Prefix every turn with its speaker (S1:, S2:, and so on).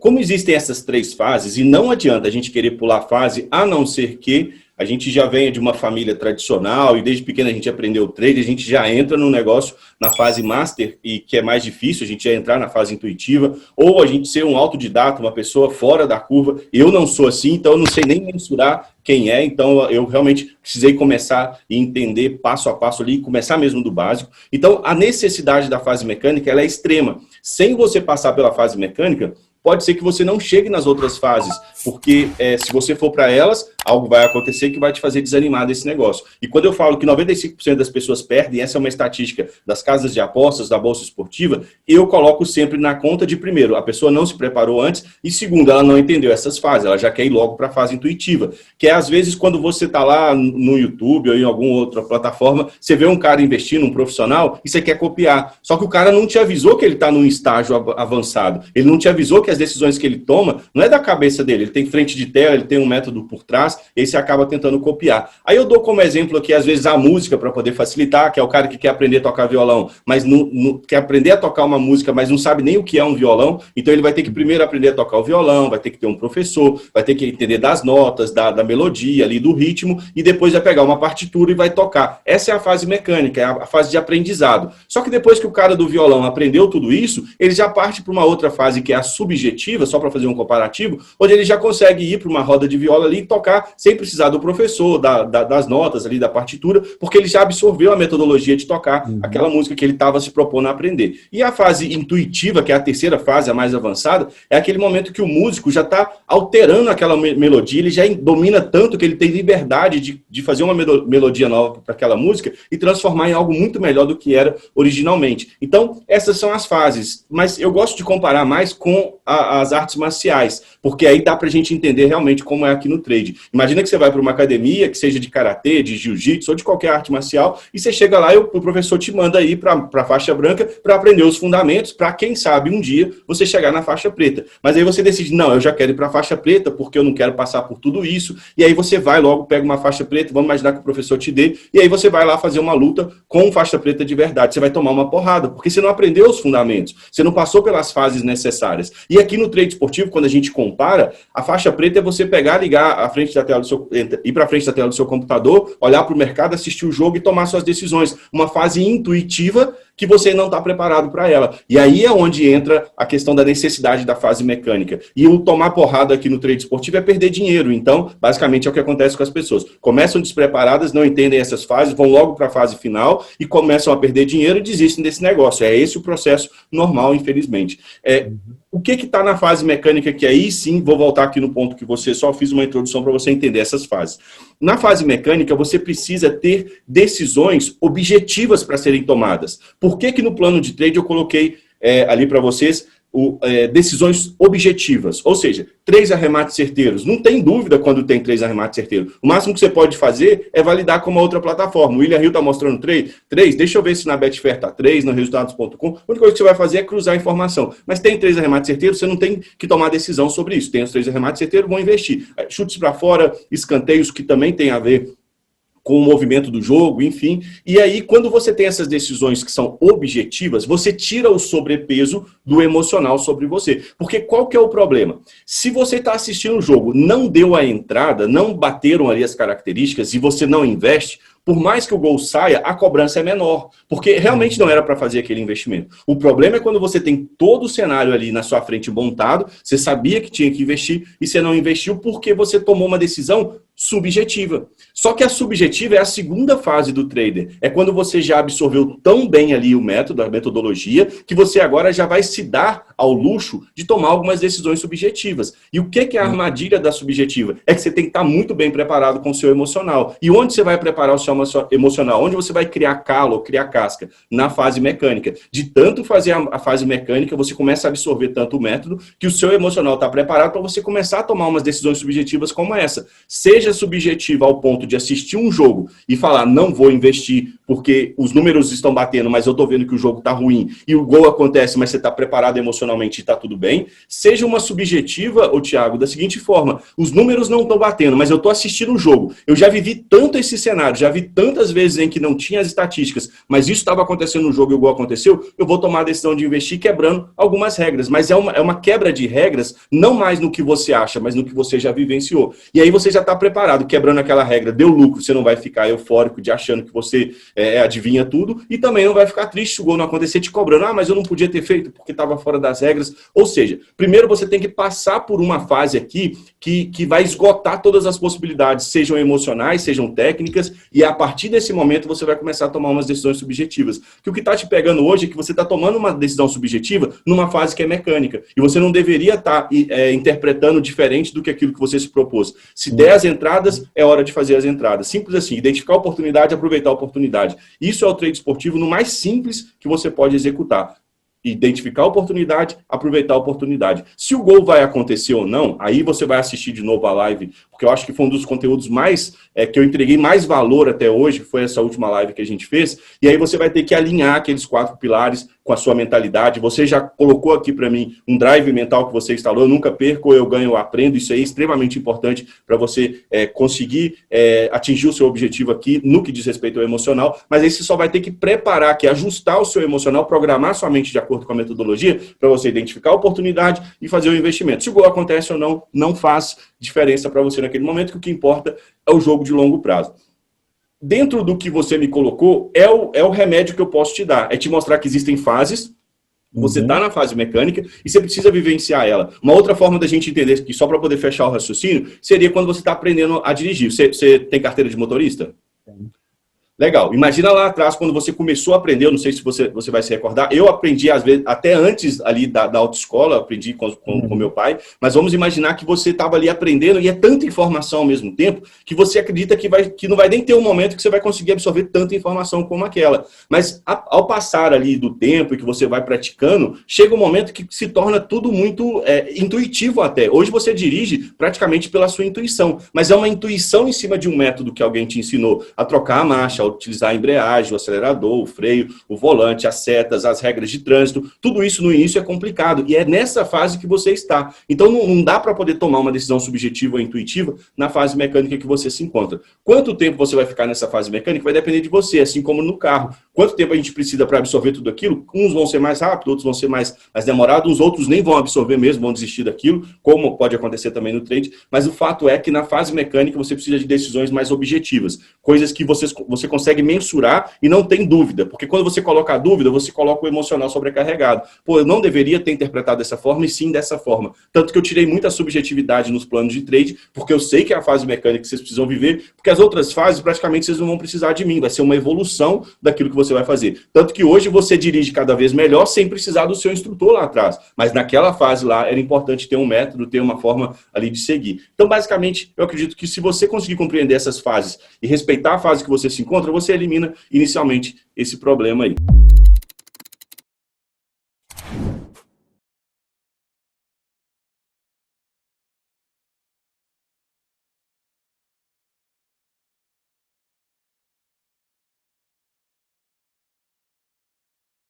S1: como existem essas três fases, e não adianta a gente querer pular fase, a não ser que a gente já venha de uma família tradicional e desde pequeno a gente aprendeu o trade, a gente já entra no negócio na fase master, e que é mais difícil, a gente já entrar na fase intuitiva, ou a gente ser um autodidata, uma pessoa fora da curva. Eu não sou assim, então eu não sei nem mensurar quem é, então eu realmente precisei começar e entender passo a passo ali, começar mesmo do básico. Então a necessidade da fase mecânica ela é extrema. Sem você passar pela fase mecânica, pode ser que você não chegue nas outras fases, porque se você for para elas, algo vai acontecer que vai te fazer desanimar desse negócio. E quando eu falo que 95% das pessoas perdem, essa é uma estatística das casas de apostas, da bolsa esportiva, eu coloco sempre na conta de, primeiro, a pessoa não se preparou antes, e segundo, ela não entendeu essas fases, ela já quer ir logo para a fase intuitiva, que é às vezes quando você está lá no YouTube ou em alguma outra plataforma, você vê um cara investindo, um profissional, e você quer copiar. Só que o cara não te avisou que ele está num estágio avançado, ele não te avisou que as decisões que ele toma não é da cabeça dele, ele tem frente de tela, ele tem um método por trás, e aí você acaba tentando copiar. Aí eu dou como exemplo aqui, às vezes, a música para poder facilitar, que é o cara que quer aprender a tocar violão, mas não quer aprender a tocar uma música, mas não sabe nem o que é um violão, então ele vai ter que primeiro aprender a tocar o violão, vai ter que ter um professor, vai ter que entender das notas, da melodia ali, do ritmo, e depois vai pegar uma partitura e vai tocar. Essa é a fase mecânica, é a fase de aprendizado. Só que depois que o cara do violão aprendeu tudo isso, ele já parte para uma outra fase que é a subjetiva, só para fazer um comparativo, onde ele já consegue ir para uma roda de viola ali e tocar sem precisar do professor, das notas ali, da partitura, porque ele já absorveu a metodologia de tocar aquela música que ele estava se propondo a aprender. E a fase intuitiva, que é a terceira fase, a mais avançada, é aquele momento que o músico já está alterando aquela melodia, ele já domina tanto que ele tem liberdade de fazer uma melodia nova para aquela música e transformar em algo muito melhor do que era originalmente. Então, essas são as fases, mas eu gosto de comparar mais com as artes marciais, porque aí dá pra gente entender realmente como é aqui no trade. Imagina que você vai para uma academia, que seja de karatê, de jiu-jitsu ou de qualquer arte marcial, e você chega lá e o professor te manda ir para a faixa branca para aprender os fundamentos, para quem sabe um dia você chegar na faixa preta. Mas aí você decide, não, eu já quero ir para a faixa preta porque eu não quero passar por tudo isso, e aí você vai logo, pega uma faixa preta, vamos imaginar que o professor te dê, e aí você vai lá fazer uma luta com faixa preta de verdade. Você vai tomar uma porrada, porque você não aprendeu os fundamentos, você não passou pelas fases necessárias. E aqui no trade esportivo, quando a gente compara, a faixa preta é você pegar, ligar a frente da tela do seu, ir para frente da tela do seu computador, olhar para o mercado, assistir o jogo e tomar suas decisões. Uma fase intuitiva que você não está preparado para ela. E aí é onde entra a questão da necessidade da fase mecânica. E o tomar porrada aqui no trade esportivo é perder dinheiro. Então, basicamente, é o que acontece com as pessoas. Começam despreparadas, não entendem essas fases, vão logo para a fase final e começam a perder dinheiro e desistem desse negócio. É esse o processo normal, infelizmente. O que está na fase mecânica, que aí sim, vou voltar aqui no ponto que você só fiz uma introdução para você entender essas fases. Na fase mecânica, você precisa ter decisões objetivas para serem tomadas. Por que no plano de trade eu coloquei ali para vocês decisões objetivas? Ou seja, 3 arremates certeiros. Não tem dúvida quando tem 3 arremates certeiros. O máximo que você pode fazer é validar com uma outra plataforma. O William Hill está mostrando 3, deixa eu ver se na Betfair está 3, no resultados.com. A única coisa que você vai fazer é cruzar a informação. Mas tem 3 arremates certeiros, você não tem que tomar decisão sobre isso. Tem os 3 arremates certeiros, vão investir. Chutes para fora, escanteios, que também tem a ver com o movimento do jogo, enfim. E aí, quando você tem essas decisões que são objetivas, você tira o sobrepeso do emocional sobre você. Porque qual que é o problema? Se você está assistindo o jogo, não deu a entrada, não bateram ali as características e você não investe, por mais que o gol saia, a cobrança é menor, porque realmente não era para fazer aquele investimento. O problema é quando você tem todo o cenário ali na sua frente montado, você sabia que tinha que investir e você não investiu porque você tomou uma decisão subjetiva. Só que a subjetiva é a segunda fase do trader. É quando você já absorveu tão bem ali o método, a metodologia, que você agora já vai se dar ao luxo de tomar algumas decisões subjetivas. E o que é a armadilha da subjetiva? É que você tem que estar muito bem preparado com o seu emocional. E onde você vai preparar o seu emocional? Onde você vai criar calo ou criar casca? Na fase mecânica. De tanto fazer a fase mecânica, você começa a absorver tanto o método que o seu emocional está preparado para você começar a tomar umas decisões subjetivas como essa. Seja subjetiva ao ponto de assistir um jogo e falar, não vou investir porque os números estão batendo, mas eu estou vendo que o jogo está ruim e o gol acontece, mas você está preparado emocionalmente emocionalmente e está tudo bem, seja uma subjetiva, ô Thiago, da seguinte forma: os números não estão batendo, mas eu estou assistindo o jogo. Eu já vivi tanto esse cenário, já vi tantas vezes em que não tinha as estatísticas, mas isso estava acontecendo no jogo e o gol aconteceu, eu vou tomar a decisão de investir quebrando algumas regras. Mas é uma quebra de regras, não mais no que você acha, mas no que você já vivenciou. E aí você já está preparado, quebrando aquela regra, deu lucro, você não vai ficar eufórico de achando que você adivinha tudo, e também não vai ficar triste se o gol não acontecer te cobrando, mas eu não podia ter feito porque estava fora das regras. Ou seja, primeiro você tem que passar por uma fase aqui que vai esgotar todas as possibilidades, sejam emocionais, sejam técnicas, e a partir desse momento você vai começar a tomar umas decisões subjetivas. Que o que está te pegando hoje é que você está tomando uma decisão subjetiva numa fase que é mecânica, e você não deveria estar interpretando diferente do que aquilo que você se propôs. Se der as entradas, é hora de fazer as entradas. Simples assim, identificar a oportunidade, aproveitar a oportunidade. Isso é o trade esportivo no mais simples que você pode executar. Identificar a oportunidade, aproveitar a oportunidade. Se o gol vai acontecer ou não, aí você vai assistir de novo a live, porque eu acho que foi um dos conteúdos mais, que eu entreguei mais valor até hoje, que foi essa última live que a gente fez, e aí você vai ter que alinhar aqueles 4 pilares com a sua mentalidade. Você já colocou aqui para mim um drive mental que você instalou: eu nunca perco, eu ganho, eu aprendo. Isso aí é extremamente importante para você conseguir atingir o seu objetivo aqui no que diz respeito ao emocional, mas aí você só vai ter que preparar aqui, ajustar o seu emocional, programar sua mente de acordo com a metodologia, para você identificar a oportunidade e fazer o investimento. Se o gol acontece ou não, não faz diferença para você naquele momento, que o que importa é o jogo de longo prazo. Dentro do que você me colocou, é o remédio que eu posso te dar. É te mostrar que existem fases, você está na fase mecânica e você precisa vivenciar ela. Uma outra forma da gente entender, que só para poder fechar o raciocínio, seria quando você está aprendendo a dirigir. Você tem carteira de motorista? Legal. Imagina lá atrás, quando você começou a aprender, eu não sei se você vai se recordar, eu aprendi, às vezes, até antes ali da autoescola, aprendi com meu pai, mas vamos imaginar que você estava ali aprendendo e é tanta informação ao mesmo tempo que você acredita que não vai nem ter um momento que você vai conseguir absorver tanta informação como aquela. Mas ao passar ali do tempo e que você vai praticando, chega um momento que se torna tudo muito intuitivo até. Hoje você dirige praticamente pela sua intuição, mas é uma intuição em cima de um método que alguém te ensinou a trocar a marcha, utilizar a embreagem, o acelerador, o freio, o volante, as setas, as regras de trânsito. Tudo isso no início é complicado e é nessa fase que você está. Então não dá para poder tomar uma decisão subjetiva ou intuitiva na fase mecânica que você se encontra. Quanto tempo você vai ficar nessa fase mecânica vai depender de você, assim como no carro. Quanto tempo a gente precisa para absorver tudo aquilo? Uns vão ser mais rápidos, outros vão ser mais demorados, os outros nem vão absorver mesmo, vão desistir daquilo, como pode acontecer também no trade. Mas o fato é que na fase mecânica você precisa de decisões mais objetivas, coisas que você consegue mensurar e não tem dúvida, porque quando você coloca a dúvida, você coloca o emocional sobrecarregado. Pô, eu não deveria ter interpretado dessa forma e sim dessa forma. Tanto que eu tirei muita subjetividade nos planos de trade, porque eu sei que é a fase mecânica que vocês precisam viver, porque as outras fases praticamente vocês não vão precisar de mim, vai ser uma evolução daquilo que você vai fazer. Tanto que hoje você dirige cada vez melhor sem precisar do seu instrutor lá atrás, mas naquela fase lá era importante ter um método, ter uma forma ali de seguir. Então, basicamente, eu acredito que se você conseguir compreender essas fases e respeitar a fase que você se encontra, você elimina inicialmente esse problema aí.